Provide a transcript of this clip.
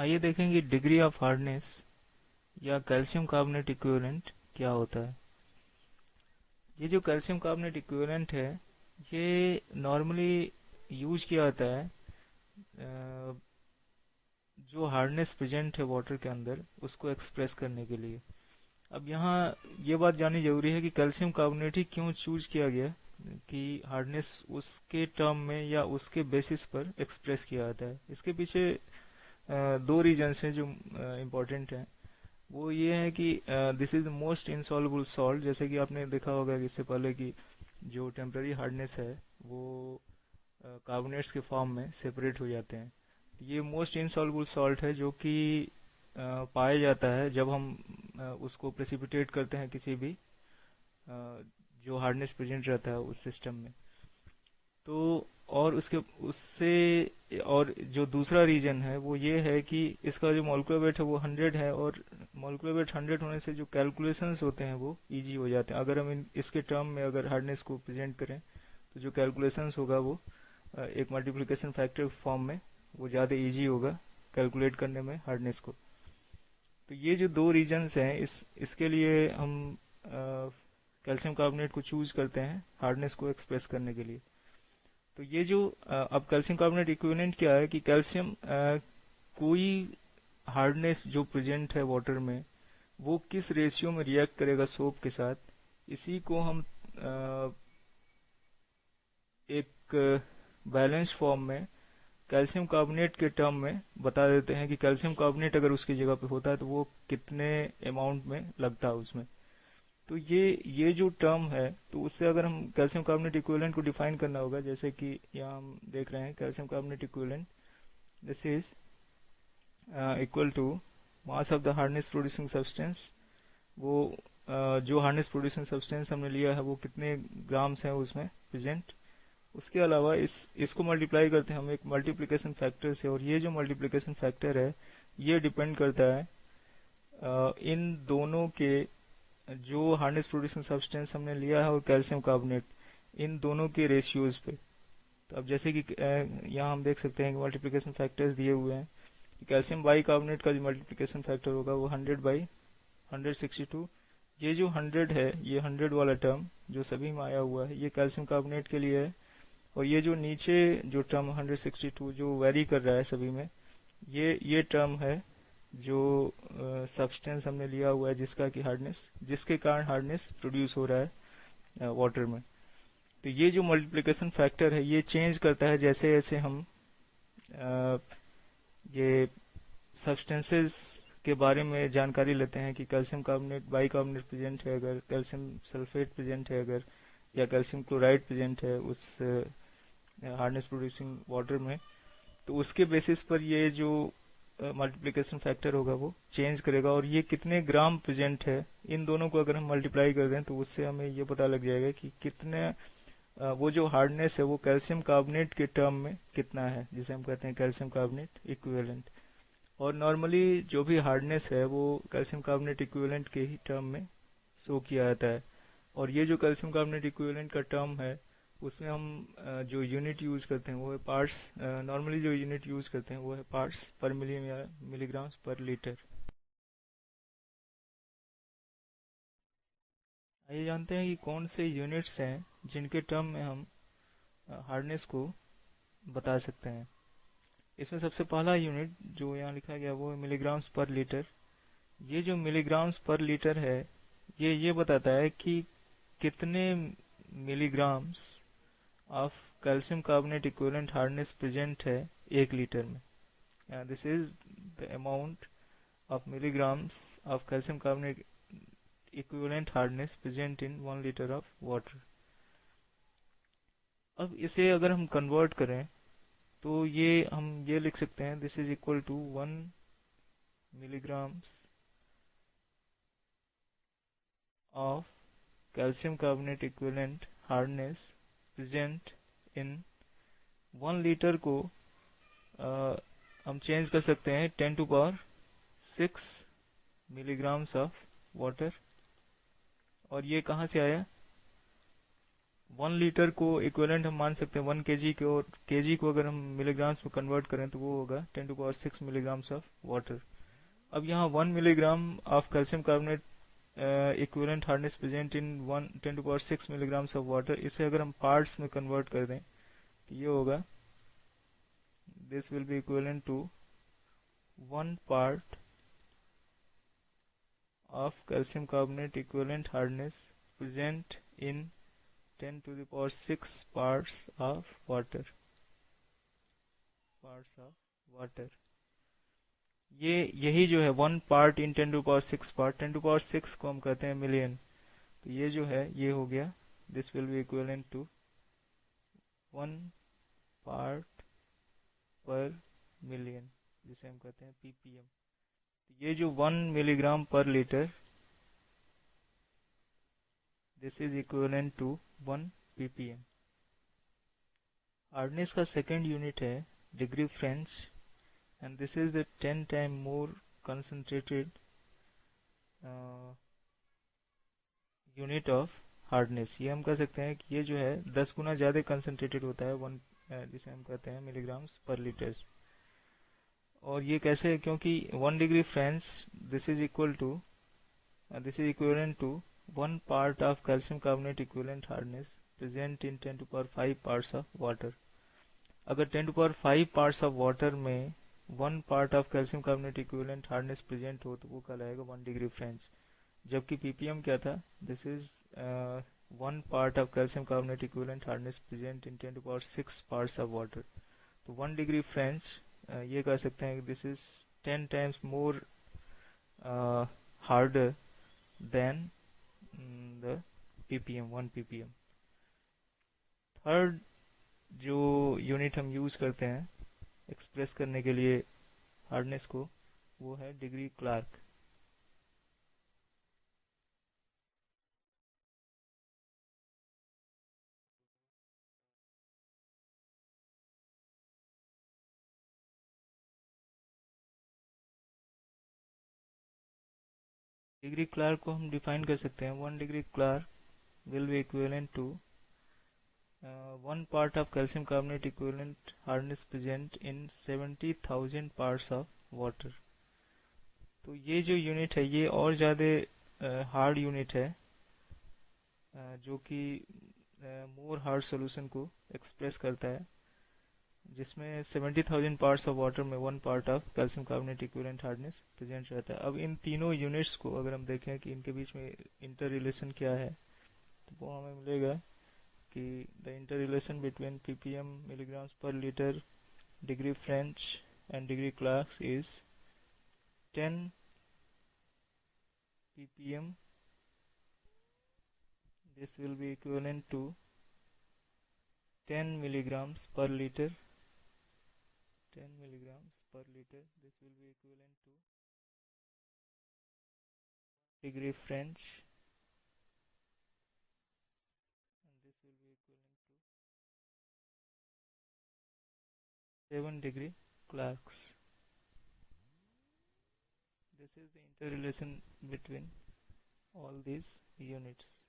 आइए देखेंगे degree of hardness या कैल्शियम कार्बोनेट इक्विवेलेंट क्या होता है। ये जो कैल्शियम कार्बोनेट इक्विवेलेंट है ये नॉर्मली यूज किया जाता है जो हार्डनेस प्रेजेंट है वाटर के अंदर उसको एक्सप्रेस करने के लिए। अब यहाँ ये बात जाननी जरूरी है कि कैल्शियम कार्बोनेट ही क्यों चूज किया गया कि हार्डनेस उसके टर्म में या उसके बेसिस पर एक्सप्रेस किया जाता है। इसके पीछे दो रीजंस हैं जो इम्पोर्टेंट हैं। वो ये है कि this is the most insoluble salt. जैसे कि आपने देखा होगा कि इससे पहले कि जो टेम्पररी हार्डनेस है वो कार्बोनेट्स के फॉर्म में सेपरेट हो जाते हैं। ये मोस्ट इनसॉल्युबल सॉल्ट है जो कि पाया जाता है जब हम उसको प्रेसिपिटेट करते हैं किसी भी जो हार्डनेस प्रेजेंट रहता है उस सिस्टम में। तो और उसके उससे और जो दूसरा रीजन है वो ये है कि इसका जो मॉलिक्यूलर वेट है वो 100 है, और मॉलिक्यूलर वेट 100 होने से जो कैलकुलेशंस होते हैं वो इजी हो जाते हैं। अगर हम इसके टर्म में अगर हार्डनेस को प्रेजेंट करें तो जो कैलकुलेशंस होगा वो एक मल्टीप्लिकेशन फैक्टर फॉर्म में वो ज़्यादा इजी होगा कैलकुलेट करने में हार्डनेस को। तो ये जो दो रीजंस हैं इसके लिए हम कैल्शियम कार्बोनेट को चूज करते हैं हार्डनेस को एक्सप्रेस करने के लिए। तो ये जो अब कैल्शियम कार्बोनेट इक्विवेलेंट क्या है कि कैल्शियम कोई हार्डनेस जो प्रेजेंट है वाटर में वो किस रेशियो में रिएक्ट करेगा सोप के साथ, इसी को हम एक बैलेंस फॉर्म में कैल्शियम कार्बोनेट के टर्म में बता देते हैं कि कैल्शियम कार्बोनेट अगर उसकी जगह पे होता है तो वो कितने अमाउंट में लगता है उसमें। तो ये जो टर्म है तो उससे अगर हम कैल्शियम कार्बोनेट इक्विवेलेंट को डिफाइन करना होगा, जैसे कि यहाँ हम देख रहे हैं calcium carbonate equivalent this is equal to mass of the hardness producing substance. वो जो हार्डनेस प्रोड्यूसिंग सब्सटेंस हमने लिया है वो कितने ग्राम्स है उसमें प्रेजेंट। उसके अलावा इसको मल्टीप्लाई करते हैं हम एक मल्टीप्लिकेशन फैक्टर से, और ये जो मल्टीप्लिकेशन फैक्टर है ये डिपेंड करता है इन दोनों के जो हार्डनेस प्रोड्यूसिंग सब्सटेंस हमने लिया है और कैल्शियम कार्बोनेट इन दोनों के रेशियोज पे। तो अब जैसे कि यहाँ हम देख सकते हैं कि मल्टीप्लिकेशन फैक्टर्स दिए हुए हैं। कैल्शियम बाई कार्बोनेट का जो मल्टीप्लिकेशन फैक्टर होगा वो 100/162। ये जो 100 है ये 100 वाला टर्म जो सभी में आया हुआ है ये कैल्शियम कार्बोनेट के लिए है। और ये जो नीचे जो टर्म 162 जो वेरी कर रहा है सभी में, ये टर्म है जो सब्सटेंस हमने लिया हुआ है जिसका कि हार्डनेस जिसके कारण हार्डनेस प्रोड्यूस हो रहा है वाटर में। तो ये जो मल्टीप्लिकेशन फैक्टर है ये चेंज करता है जैसे जैसे हम अ, ये सब्सटेंसेस के बारे में जानकारी लेते हैं कि calcium carbonate by carbonate present है अगर, कैल्शियम सल्फेट प्रेजेंट है अगर, या कैल्शियम क्लोराइड प्रेजेंट है उस हार्डनेस प्रोड्यूसिंग वाटर में। तो उसके बेसिस पर ये जो मल्टीप्लिकेशन फैक्टर होगा वो चेंज करेगा, और ये कितने ग्राम प्रेजेंट है इन दोनों को अगर हम मल्टीप्लाई कर दें तो उससे हमें ये पता लग जाएगा कि कितने वो जो हार्डनेस है वो कैल्शियम कार्बोनेट के टर्म में कितना है, जिसे हम कहते हैं कैल्शियम कार्बोनेट इक्विवेलेंट। और नॉर्मली जो भी हार्डनेस है वो कैल्शियम कार्बोनेट इक्विवेलेंट के ही टर्म में शो किया जाता है। और ये जो कैल्शियम कार्बोनेट इक्विवेलेंट का टर्म है उसमें हम जो यूनिट यूज करते हैं वो है पार्ट्स। नॉर्मली जो यूनिट यूज करते हैं वो है पार्ट्स पर मिलियन या मिलीग्राम्स पर लीटर। आइए जानते हैं कि कौन से यूनिट्स हैं जिनके टर्म में हम हार्डनेस को बता सकते हैं। इसमें सबसे पहला यूनिट जो यहाँ लिखा गया वो है मिलीग्राम्स पर लीटर। ये जो मिलीग्राम्स पर लीटर है ये बताता है कि कितने milligrams of calcium carbonate equivalent hardness present है 1 लीटर में। This is the amount of milligrams of calcium carbonate equivalent hardness present in 1 litre of water. अब इसे अगर हम कन्वर्ट करें तो ये हम ये लिख सकते हैं this is equal to 1 milligrams of calcium carbonate equivalent hardness present in 1 litre को हम चेंज कर सकते हैं 10⁶ मिलीग्राम्स ऑफ वाटर। और ये कहाँ से आया, 1 लीटर को इक्विवेलेंट हम मान सकते हैं 1 kg को, और केजी को अगर हम मिलीग्राम्स में कन्वर्ट करें तो वो होगा 10⁶ मिलीग्राम्स ऑफ वाटर। अब यहाँ 1 milligram of calcium carbonate equivalent hardness present in 10⁶ milligrams of water, इसे अगर हम पार्ट्स में कन्वर्ट कर दें तो ये होगा, this will be equivalent to 1 part of calcium carbonate equivalent hardness present in 10⁶ parts of water। ये यही जो है 1 part in 10⁶ पार्ट, 10⁶ को हम कहते हैं मिलियन, तो ये जो है ये हो गया, this will be equivalent to 1 part/मिलियन, जिसे हम कहते हैं ppm। तो ये जो 1 मिलीग्राम/लीटर, this is equivalent to 1 ppm। Hardness का सेकेंड यूनिट है degree French, and this is the 10 time more concentrated unit of hardness. ये हम कह सकते हैं कि ये जो है 10 गुना ज़्यादा कंसंट्रेटेड होता है जिसे हम कहते हैं मिलीग्राम्स/लीटर। और ये कैसे है, क्योंकि 1 degree French, this is equal to this is equivalent to 1 part of calcium carbonate equivalent hardness present in 10⁵ parts of water. अगर 10⁵ पार्ट्स ऑफ वाटर में 1 part of calcium carbonate equivalent hardness present हो तो वो कहलाएगा 1 degree French. जबकि ppm क्या था, this is 1 part of calcium carbonate equivalent hardness present in 10⁶ parts of water. तो 1 डिग्री फ्रेंच ये कह सकते हैं कि this is 10 times more harder than the ppm, 1 ppm। Third जो यूनिट हम यूज करते हैं एक्सप्रेस करने के लिए हार्डनेस को, वो है डिग्री क्लार्क। डिग्री क्लार्क को हम डिफाइन कर सकते हैं, 1 degree Clark will be equivalent to 1 part of calcium carbonate equivalent hardness present in 70,000 parts of water। तो ये जो यूनिट है ये और ज़्यादा हार्ड यूनिट है, जो कि मोर हार्ड सॉल्यूशन को एक्सप्रेस करता है, जिसमें 70,000 पार्ट्स ऑफ वाटर में 1 part of calcium carbonate equivalent hardness present रहता है। अब इन तीनों यूनिट्स को अगर हम देखें कि इनके बीच में इंटर रिलेशन क्या है, तो वो हमें मिलेगा कि the inter relation between ppm मिलीग्राम्स/लीटर, degree French and degree Clark is 10 ppm। this will be equivalent to 10 milligrams/liter, 10 milligrams/liter, this will be equivalent to degree French, and this will be equivalent to 7 degree Clark's। This is the interrelation between all these units।